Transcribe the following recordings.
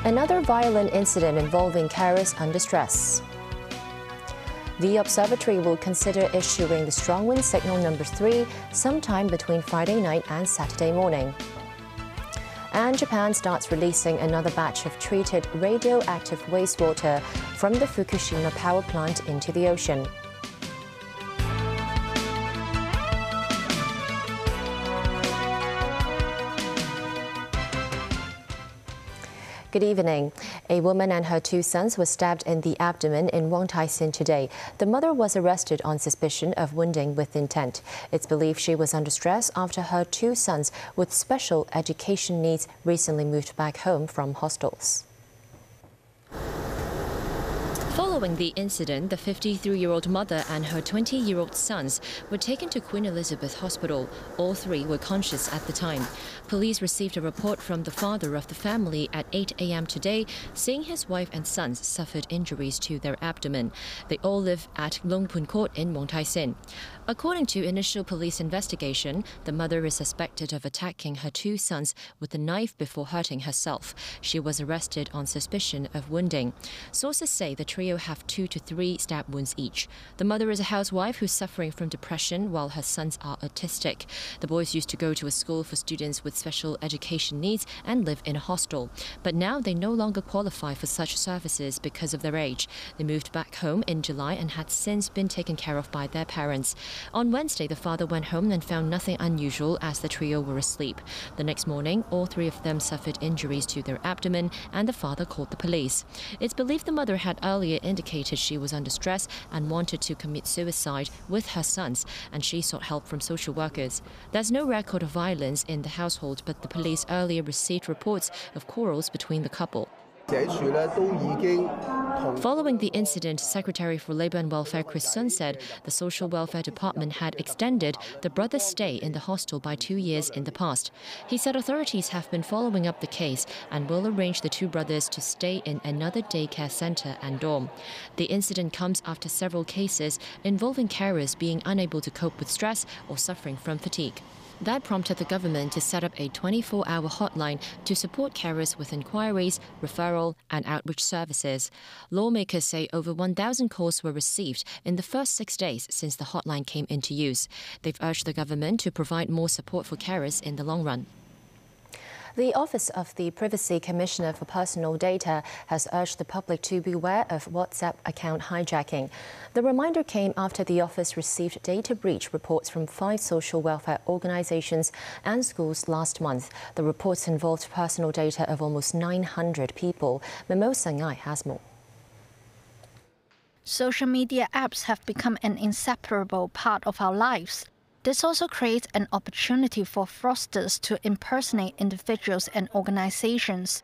Another violent incident involving carers under stress. The observatory will consider issuing the strong wind signal number 3 sometime between Friday night and Saturday morning. And Japan starts releasing another batch of treated radioactive wastewater from the Fukushima power plant into the ocean. Good evening. A woman and her 2 sons were stabbed in the abdomen in Taiwan today. The mother was arrested on suspicion of wounding with intent. It's believed she was under stress after her 2 sons with special education needs recently moved back home from hostels. Following the incident, the 53-year-old mother and her 20-year-old sons were taken to Queen Elizabeth Hospital. All 3 were conscious at the time. Police received a report from the father of the family at 8 a.m. today, saying his wife and sons suffered injuries to their abdomen. They all live at Longpun Court in Taiwan. According to initial police investigation, the mother is suspected of attacking her 2 sons with a knife before hurting herself. She was arrested on suspicion of wounding. Sources say the trio have 2 to 3 stab wounds each. The mother is a housewife who's suffering from depression while her sons are autistic. The boys used to go to a school for students with special education needs and live in a hostel. But now they no longer qualify for such services because of their age. They moved back home in July and had since been taken care of by their parents. On Wednesday, the father went home and found nothing unusual as the trio were asleep. The next morning, all 3 of them suffered injuries to their abdomen and the father called the police. It's believed the mother had earlier indicated she was under stress and wanted to commit suicide with her sons, and she sought help from social workers. There's no record of violence in the household, but the police earlier received reports of quarrels between the couple. Following the incident, Secretary for Labour and Welfare Chris Sun said the Social Welfare Department had extended the brothers' stay in the hostel by 2 years in the past. He said authorities have been following up the case and will arrange the 2 brothers to stay in another daycare centre and dorm. The incident comes after several cases involving carers being unable to cope with stress or suffering from fatigue. That prompted the government to set up a 24-hour hotline to support carers with inquiries, referral and outreach services. Lawmakers say over 1,000 calls were received in the first 6 days since the hotline came into use. They've urged the government to provide more support for carers in the long run. The Office of the Privacy Commissioner for Personal Data has urged the public to beware of WhatsApp account hijacking. The reminder came after the office received data breach reports from 5 social welfare organizations and schools last month. The reports involved personal data of almost 900 people. Memo Sangai has more. Social media apps have become an inseparable part of our lives. This also creates an opportunity for fraudsters to impersonate individuals and organizations.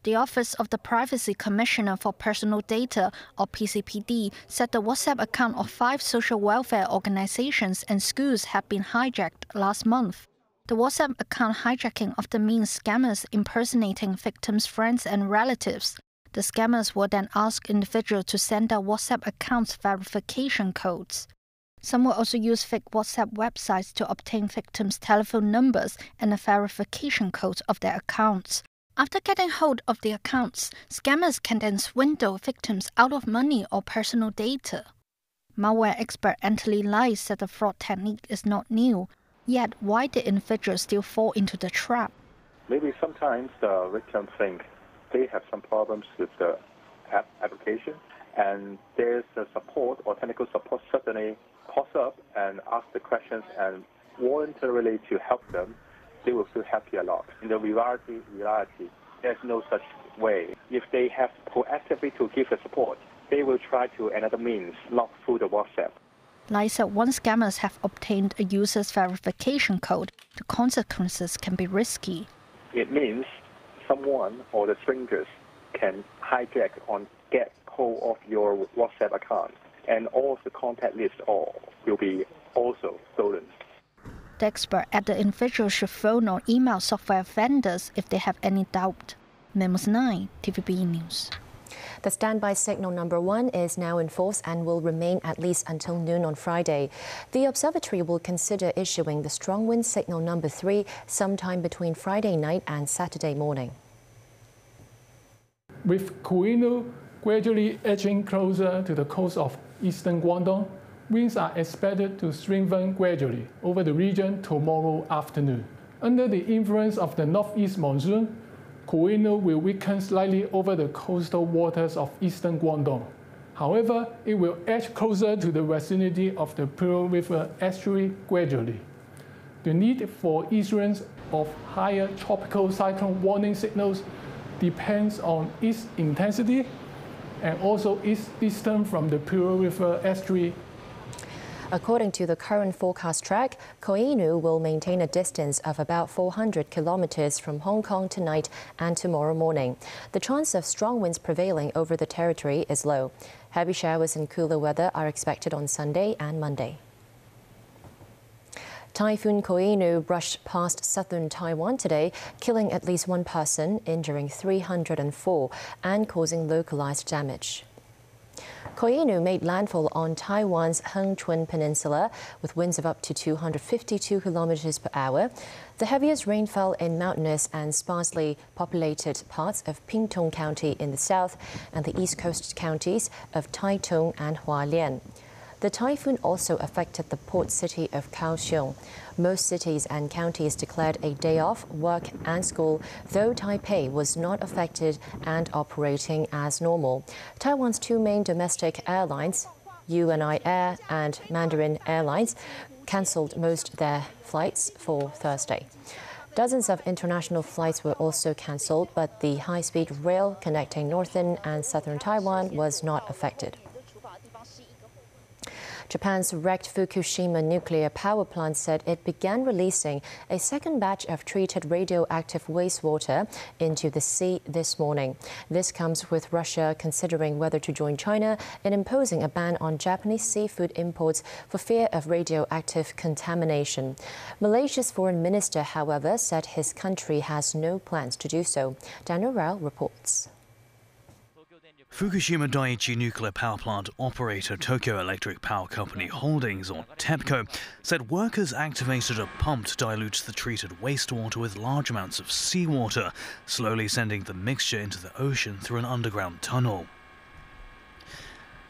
The Office of the Privacy Commissioner for Personal Data, or PCPD, said the WhatsApp account of 5 social welfare organizations and schools had been hijacked last month. The WhatsApp account hijacking often means scammers impersonating victims' friends and relatives. The scammers will then ask individuals to send their WhatsApp accounts verification codes. Some will also use fake WhatsApp websites to obtain victims' telephone numbers and the verification codes of their accounts. After getting hold of the accounts, scammers can then swindle victims out of money or personal data. Malware expert Anthony Lai said the fraud technique is not new. Yet, why did individuals still fall into the trap? Maybe sometimes the victims think they have some problems with the application, and there's a support or technical support certainly pops up and ask the questions and voluntarily to help them. They will feel happy a lot. In the reality, there's no such way. If they have proactively to give the support, they will try to another means, not through the WhatsApp. Lai said once scammers have obtained a user's verification code, the consequences can be risky. It means someone or the strangers can hijack or get hold of your WhatsApp account, and all of the contact list will be also stolen. The expert added individuals should phone or email software vendors if they have any doubt. Memos 9, TVB News. The standby signal number 1 is now in force and will remain at least until noon on Friday. The observatory will consider issuing the strong wind signal number 3 sometime between Friday night and Saturday morning. With Kinu gradually edging closer to the coast of eastern Guangdong, winds are expected to strengthen gradually over the region tomorrow afternoon. Under the influence of the northeast monsoon, Kinu will weaken slightly over the coastal waters of eastern Guangdong. However, it will edge closer to the vicinity of the Pearl River estuary gradually. The need for issuance of higher tropical cyclone warning signals depends on its intensity and also its distance from the Pearl River estuary. According to the current forecast track, Kinu will maintain a distance of about 400 kilometers from Hong Kong tonight and tomorrow morning. The chance of strong winds prevailing over the territory is low. Heavy showers and cooler weather are expected on Sunday and Monday. Typhoon Kinu brushed past southern Taiwan today, killing at least 1 person, injuring 304, and causing localized damage. Kinu made landfall on Taiwan's Hengchun Peninsula with winds of up to 252 kilometers per hour. The heaviest rain fell in mountainous and sparsely populated parts of Pingtung County in the south and the east coast counties of Taitung and Hualien. The typhoon also affected the port city of Kaohsiung. Most cities and counties declared a day off, work and school, though Taipei was not affected and operating as normal. Taiwan's 2 main domestic airlines, UNI Air and Mandarin Airlines, cancelled most of their flights for Thursday. Dozens of international flights were also cancelled, but the high-speed rail connecting northern and southern Taiwan was not affected. Japan's wrecked Fukushima nuclear power plant said it began releasing a second batch of treated radioactive wastewater into the sea this morning. This comes with Russia considering whether to join China in imposing a ban on Japanese seafood imports for fear of radioactive contamination. Malaysia's foreign minister, however, said his country has no plans to do so. Daniel Rao reports. Fukushima Daiichi nuclear power plant operator Tokyo Electric Power Company Holdings, or TEPCO, said workers activated a pump to dilute the treated wastewater with large amounts of seawater, slowly sending the mixture into the ocean through an underground tunnel.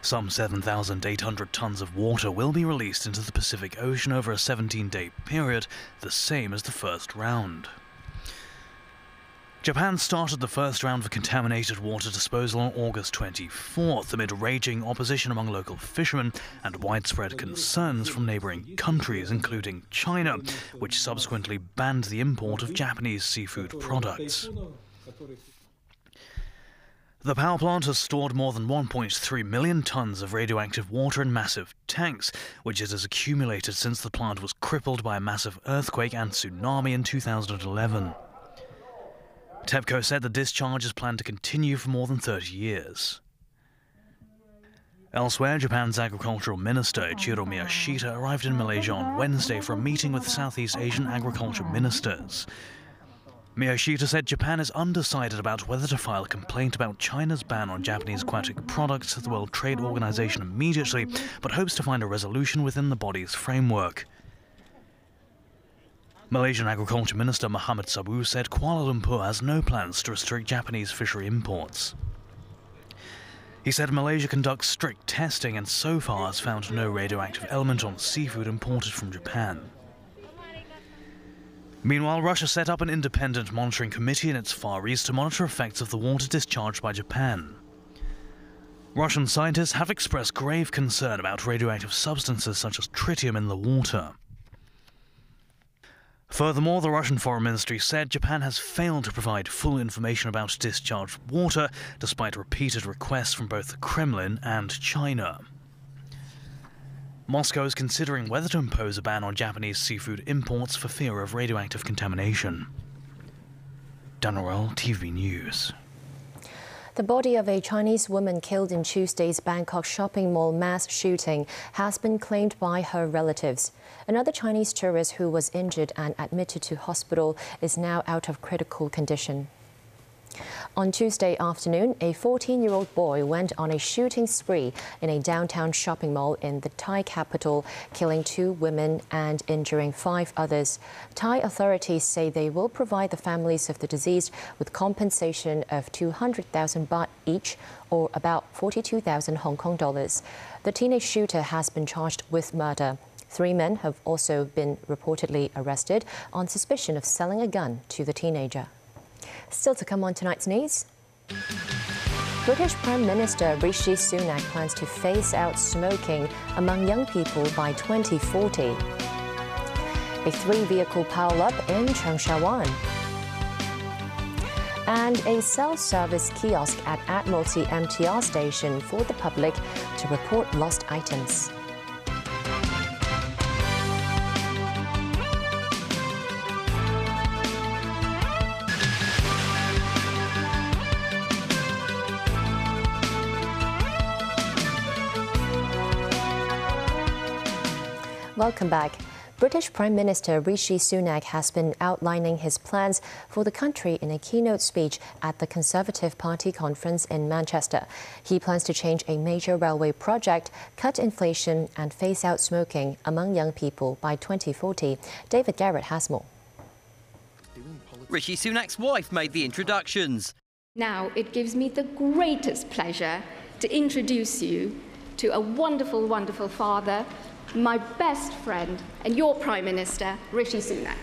Some 7,800 tons of water will be released into the Pacific Ocean over a 17-day period, the same as the first round. Japan started the first round of contaminated water disposal on August 24th amid raging opposition among local fishermen and widespread concerns from neighbouring countries, including China, which subsequently banned the import of Japanese seafood products. The power plant has stored more than 1.3 million tons of radioactive water in massive tanks, which it has accumulated since the plant was crippled by a massive earthquake and tsunami in 2011. TEPCO said the discharge is planned to continue for more than 30 years. Elsewhere, Japan's agricultural minister, Ichiro Miyashita, arrived in Malaysia on Wednesday for a meeting with Southeast Asian agriculture ministers. Miyashita said Japan is undecided about whether to file a complaint about China's ban on Japanese aquatic products to the World Trade Organization immediately, but hopes to find a resolution within the body's framework. Malaysian Agriculture Minister Muhammad Sabu said Kuala Lumpur has no plans to restrict Japanese fishery imports. He said Malaysia conducts strict testing and so far has found no radioactive element on seafood imported from Japan. Meanwhile, Russia set up an independent monitoring committee in its Far East to monitor effects of the water discharged by Japan. Russian scientists have expressed grave concern about radioactive substances such as tritium in the water. Furthermore, the Russian Foreign Ministry said Japan has failed to provide full information about discharged water, despite repeated requests from both the Kremlin and China. Moscow is considering whether to impose a ban on Japanese seafood imports for fear of radioactive contamination. Daniel Rao, TVB News. The body of a Chinese woman killed in Tuesday's Bangkok shopping mall mass shooting has been claimed by her relatives. Another Chinese tourist who was injured and admitted to hospital is now out of critical condition. On Tuesday afternoon, a 14-year-old boy went on a shooting spree in a downtown shopping mall in the Thai capital, killing 2 women and injuring 5 others. Thai authorities say they will provide the families of the deceased with compensation of 200,000 baht each, or about 42,000 Hong Kong dollars. The teenage shooter has been charged with murder. 3 men have also been reportedly arrested on suspicion of selling a gun to the teenager. Still to come on tonight's news. British Prime Minister Rishi Sunak plans to phase out smoking among young people by 2040. A 3-vehicle pile-up in Changsha. And a self-service kiosk at Admiralty MTR station for the public to report lost items. Welcome back. British Prime Minister Rishi Sunak has been outlining his plans for the country in a keynote speech at the Conservative Party conference in Manchester. He plans to change a major railway project, cut inflation and phase out smoking among young people by 2040. David Garrett has more. Rishi Sunak's wife made the introductions. Now it gives me the greatest pleasure to introduce you to a wonderful, wonderful father, my best friend and your Prime Minister, Rishi Sunak.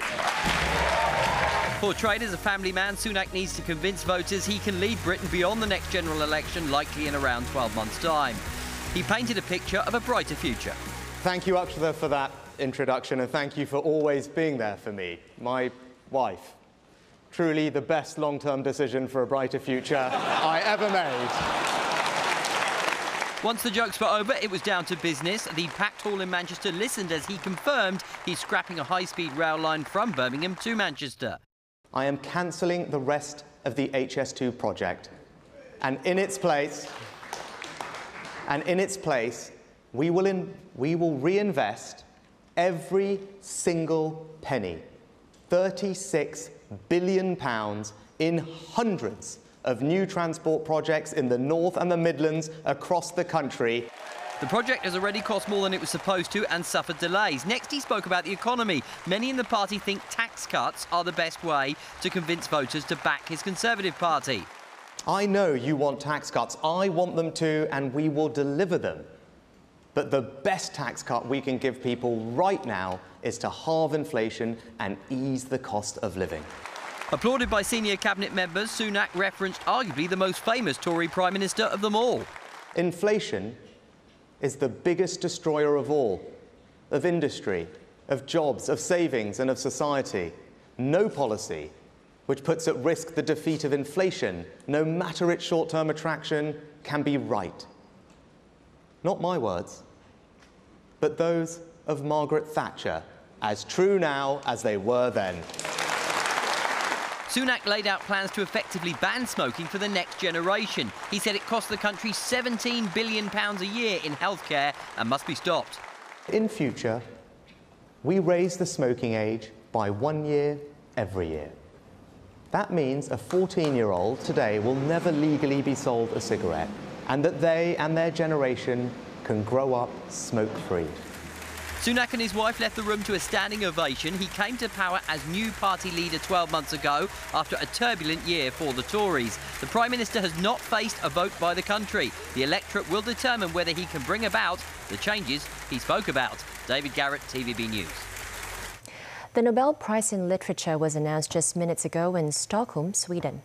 Portrayed as a family man, Sunak needs to convince voters he can lead Britain beyond the next general election, likely in around 12 months' time. He painted a picture of a brighter future. Thank you, Akshata, for that introduction, and thank you for always being there for me, my wife. Truly the best long-term decision for a brighter future I ever made. Once the jokes were over, it was down to business. The packed hall in Manchester listened as he confirmed he's scrapping a high-speed rail line from Birmingham to Manchester. I am cancelling the rest of the HS2 project. And in its place, we will reinvest every single penny, £36 billion, in hundreds of new transport projects in the North and the Midlands across the country. The project has already cost more than it was supposed to and suffered delays. Next, he spoke about the economy. Many in the party think tax cuts are the best way to convince voters to back his Conservative Party. I know you want tax cuts. I want them too, and we will deliver them. But the best tax cut we can give people right now is to halve inflation and ease the cost of living. Applauded by senior cabinet members, Sunak referenced arguably the most famous Tory Prime Minister of them all. Inflation is the biggest destroyer of all, of industry, of jobs, of savings and of society. No policy which puts at risk the defeat of inflation, no matter its short-term attraction, can be right. Not my words, but those of Margaret Thatcher, as true now as they were then. Sunak laid out plans to effectively ban smoking for the next generation. He said it costs the country £17 billion a year in healthcare and must be stopped. In future, we raise the smoking age by 1 year every year. That means a 14-year-old today will never legally be sold a cigarette, and that they and their generation can grow up smoke-free. Sunak and his wife left the room to a standing ovation. He came to power as new party leader 12 months ago after a turbulent year for the Tories. The Prime Minister has not faced a vote by the country. The electorate will determine whether he can bring about the changes he spoke about. David Garrett, TVB News. The Nobel Prize in Literature was announced just minutes ago in Stockholm, Sweden.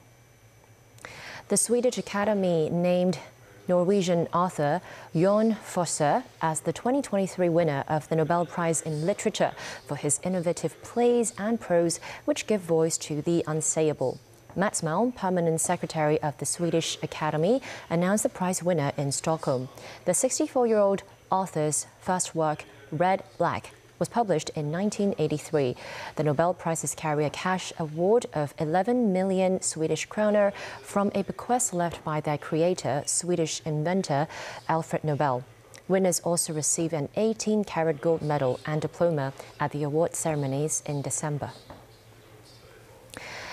The Swedish Academy named Norwegian author Jon Fosse as the 2023 winner of the Nobel Prize in Literature for his innovative plays and prose which give voice to the unsayable. Mats Malm, permanent secretary of the Swedish Academy, announced the prize winner in Stockholm. The 64-year-old author's first work, Red Black, was published in 1983. The Nobel Prizes carry a cash award of 11 million Swedish kroner from a bequest left by their creator, Swedish inventor Alfred Nobel. Winners also receive an 18-carat gold medal and diploma at the award ceremonies in December.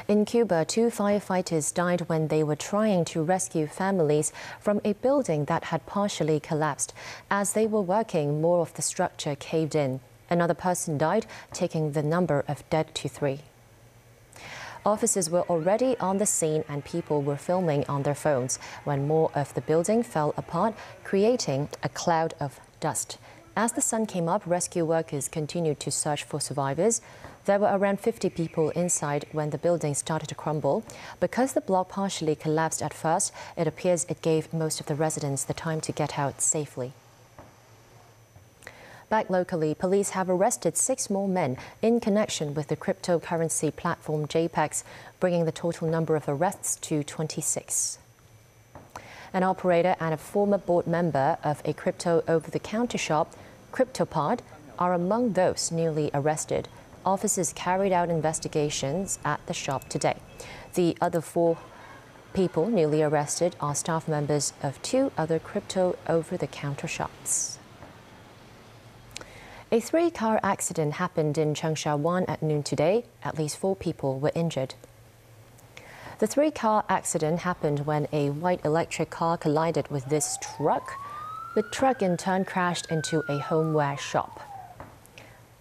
In Cuba, 2 firefighters died when they were trying to rescue families from a building that had partially collapsed. As they were working, more of the structure caved in. Another person died, taking the number of dead to 3. Officers were already on the scene and people were filming on their phones when more of the building fell apart, creating a cloud of dust. As the sun came up, rescue workers continued to search for survivors. There were around 50 people inside when the building started to crumble. Because the block partially collapsed at first, it appears it gave most of the residents the time to get out safely. Back locally, police have arrested 6 more men in connection with the cryptocurrency platform Jpex, bringing the total number of arrests to 26. An operator and a former board member of a crypto over-the-counter shop, CryptoPod, are among those newly arrested. Officers carried out investigations at the shop today. The other 4 people newly arrested are staff members of 2 other crypto over-the-counter shops. A 3-car accident happened in Changsha 1 at noon today. At least 4 people were injured. The 3-car accident happened when a white electric car collided with this truck. The truck in turn crashed into a homeware shop.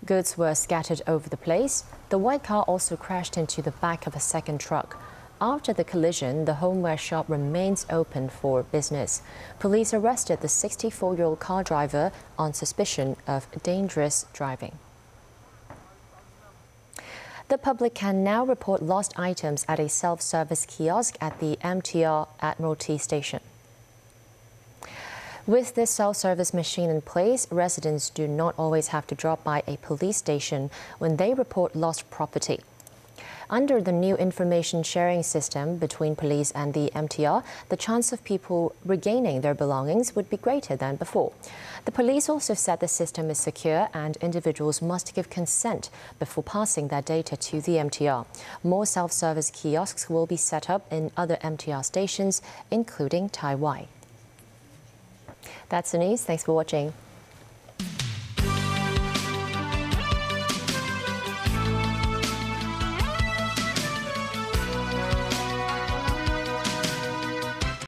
Goods were scattered over the place. The white car also crashed into the back of a second truck. After the collision, the homeware shop remains open for business. Police arrested the 64-year-old car driver on suspicion of dangerous driving. The public can now report lost items at a self-service kiosk at the MTR Admiralty station. With this self-service machine in place, residents do not always have to drop by a police station when they report lost property. Under the new information sharing system between police and the MTR, the chance of people regaining their belongings would be greater than before. The police also said the system is secure and individuals must give consent before passing their data to the MTR. More self-service kiosks will be set up in other MTR stations, including Taiwan. That's the news. Thanks for watching.